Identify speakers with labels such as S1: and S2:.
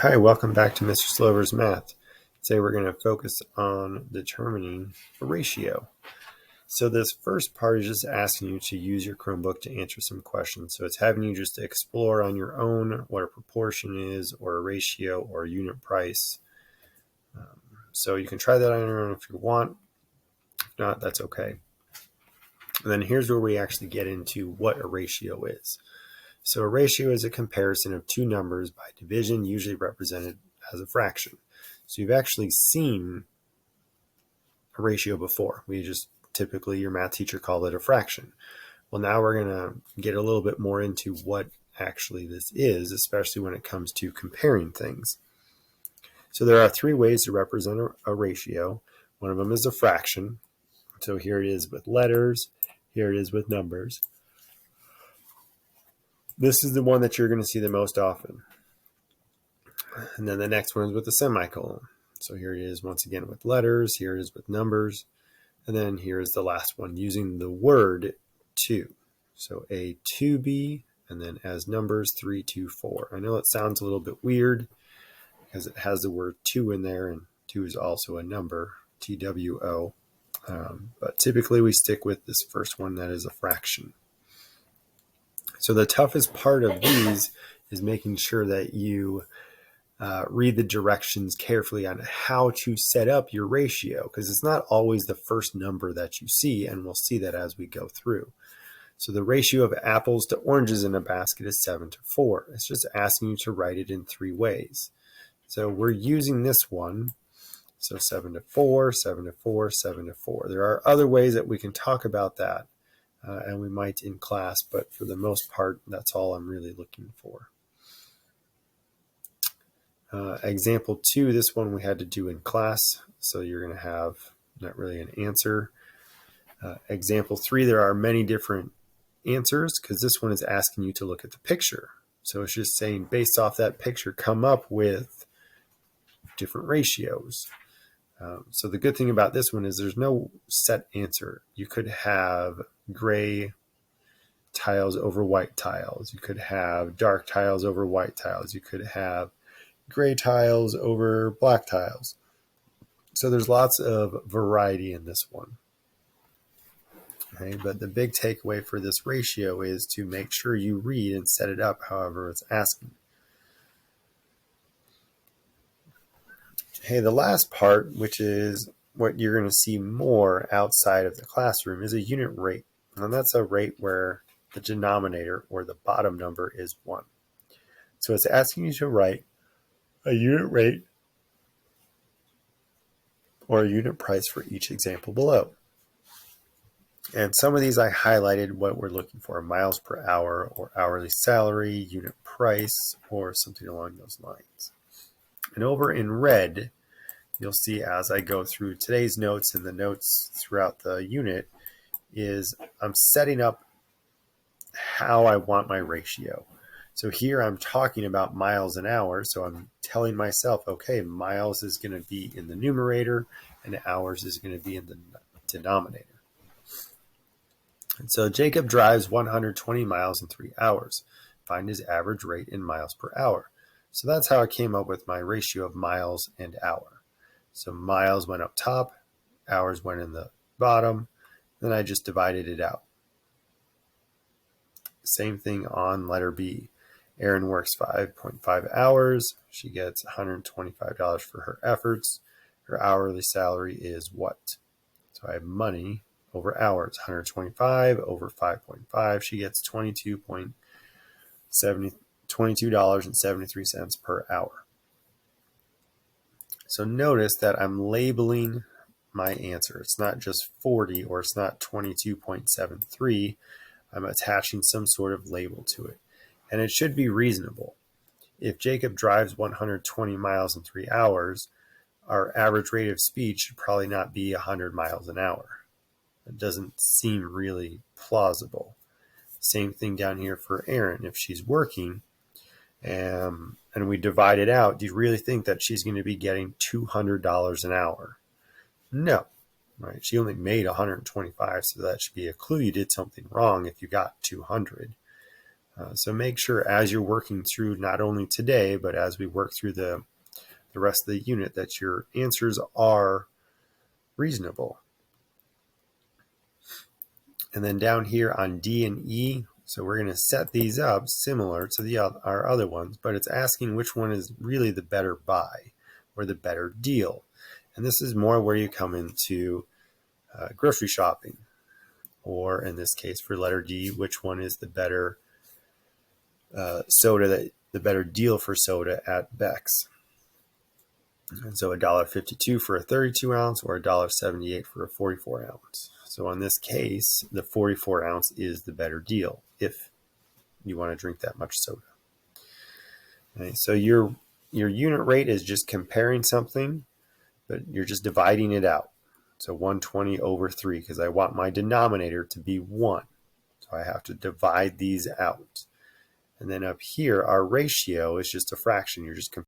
S1: Hi, welcome back to Mr. Slover's Math. Today we're going to focus on determining a ratio. So this first part is just asking you to use your Chromebook to answer some questions. So it's having you just explore on your own what a proportion is, or a ratio, or a unit price. So you can try that on your own if you want. If not, that's okay. And then here's where we actually get into what a ratio is. So a ratio is a comparison of two numbers by division, usually represented as a fraction. So you've actually seen a ratio before. We just typically, your math teacher called it a fraction. Well, now we're going to get a little bit more into what actually this is, especially when it comes to comparing things. So there are three ways to represent a ratio. One of them is a fraction. So here it is with letters. Here it is with numbers. This is the one that you're going to see the most often. And then the next one is with a semicolon. So here it is once again with letters, here it is with numbers, and then here is the last one using the word two. So a 2b, and then as numbers 3, 2, 4. I know it sounds a little bit weird because it has the word two in there, and two is also a number, TWO. But typically we stick with this first one that is a fraction. So the toughest part of these is making sure that you read the directions carefully on how to set up your ratio, because it's not always the first number that you see, and we'll see that as we go through. So the ratio of apples to oranges in a basket is 7 to 4. It's just asking you to write it in three ways. So we're using this one. So 7 to 4, 7 to 4, 7 to 4. There are other ways that we can talk about that, and we might in class, but for the most part, that's all I'm really looking for. Example 2, this one we had to do in class, so you're going to have not really an answer. Example 3, there are many different answers because this one is asking you to look at the picture. So it's just saying, based off that picture, come up with different ratios. So the good thing about this one is there's no set answer. You could have gray tiles over white tiles. You could have dark tiles over white tiles. You could have gray tiles over black tiles. So there's lots of variety in this one. Okay, but the big takeaway for this ratio is to make sure you read and set it up however it's asking. Hey, the last part, which is what you're going to see more outside of the classroom, is a unit rate. And that's a rate where the denominator, or the bottom number, is 1. So it's asking you to write a unit rate or a unit price for each example below. And some of these I highlighted what we're looking for: miles per hour, or hourly salary, unit price, or something along those lines. And over in red, you'll see as I go through today's notes and the notes throughout the unit, is I'm setting up how I want my ratio. So here I'm talking about miles an hour, so I'm telling myself, okay, miles is going to be in the numerator and hours is going to be in the denominator. And so Jacob drives 120 miles in 3 hours. Find his average rate in miles per hour. So that's how I came up with my ratio of miles and hour. So miles went up top, hours went in the bottom, then I just divided it out. Same thing on letter B. Erin works 5.5 hours. She gets $125 for her efforts. Her hourly salary is what? So I have money over hours. 125 over 5.5. She gets $22.73 per hour. So notice that I'm labeling my answer. It's not just 40, or it's not 22.73. I'm attaching some sort of label to it. And it should be reasonable. If Jacob drives 120 miles in 3 hours, our average rate of speed should probably not be 100 miles an hour. It doesn't seem really plausible. Same thing down here for Erin. If she's working and we divide it out, do you really think that she's going to be getting $200 an hour? No. Right? She only made 125, so that should be a clue you did something wrong if you got 200. So make sure as you're working through not only today, but as we work through the rest of the unit, that your answers are reasonable. And then down here on D and E, so we're going to set these up similar to our other ones, but it's asking which one is really the better buy or the better deal. And this is more where you come into grocery shopping, or in this case for letter D, which one is the better soda, the better deal for soda at Beck's. And so $1.52 for a 32 ounce or $1.78 for a 44 ounce. So in this case, the 44 ounce is the better deal if you want to drink that much soda. Okay, so your unit rate is just comparing something, but you're just dividing it out. So 120 over 3, because I want my denominator to be 1. So I have to divide these out. And then up here, our ratio is just a fraction. You're just comparing